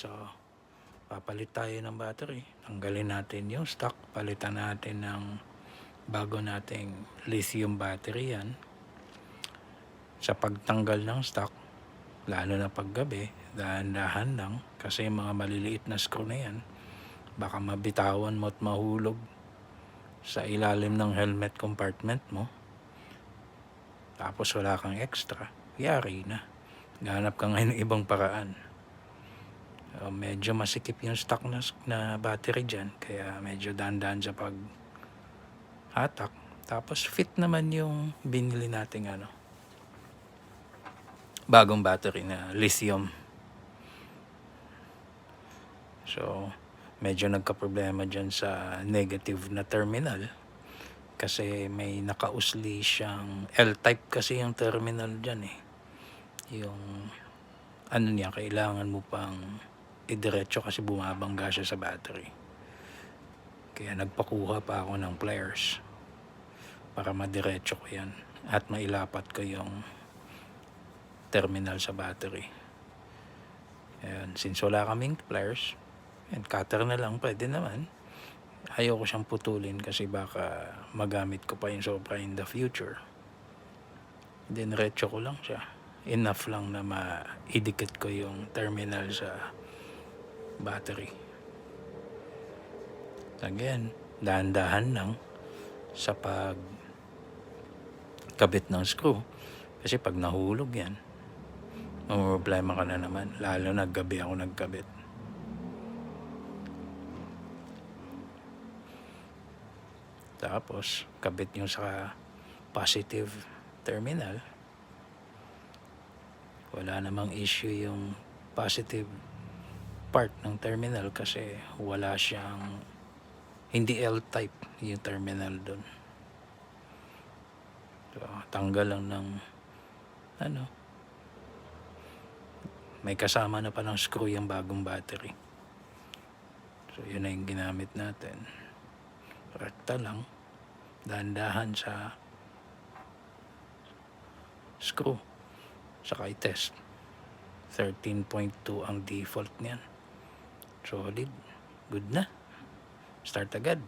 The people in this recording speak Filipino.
So, papalit tayo ng battery. Tanggalin natin yung stock. Palitan natin ng bago nating lithium battery yan. Sa pagtanggal ng stock, lalo na paggabi, dahan-dahan lang. Kasi mga maliliit na screw na yan, baka mabitawan mo at mahulog sa ilalim ng helmet compartment mo. Tapos wala kang extra, yari na. Ganap ka ngayon ng ibang paraan. Medyo masikip yung stock na battery dyan, kaya medyo dahan-dahan sa pag-hatak. Tapos fit naman yung binili nating bagong battery na lithium. So, medyo nagka-problema dyan sa negative na terminal. Kasi may nakausli siyang L-type kasi yung terminal dyan eh. Yung niya, kailangan mo pang idiretso kasi bumabangga siya sa battery. Kaya nagpakuha pa ako ng pliers para madiretso ko yan at mailapat ko yung terminal sa battery. Ayan, since wala kaming pliers, and cutter na lang pwede naman. Ayaw ko siyang putulin kasi baka magamit ko pa yung sobra in the future. Then retso ko lang siya. Enough lang na maidikit ko yung terminal sa battery. Again, dahan-dahan lang sa pagkabit ng screw. Kasi pag nahulog yan, problema ka na naman. Lalo na gabi ako nagkabit. Tapos, kabit yung sa positive terminal. Wala namang issue yung positive part ng terminal kasi wala siyang, hindi L-type yung terminal doon. So, tanggal lang ng may kasama na pa ng screw yung bagong battery. So, yun na yung ginamit natin. Rekta lang, dahan-dahan sa screw. Saka i-test. 13.2 ang default niyan. Solid. Good na. Start agad.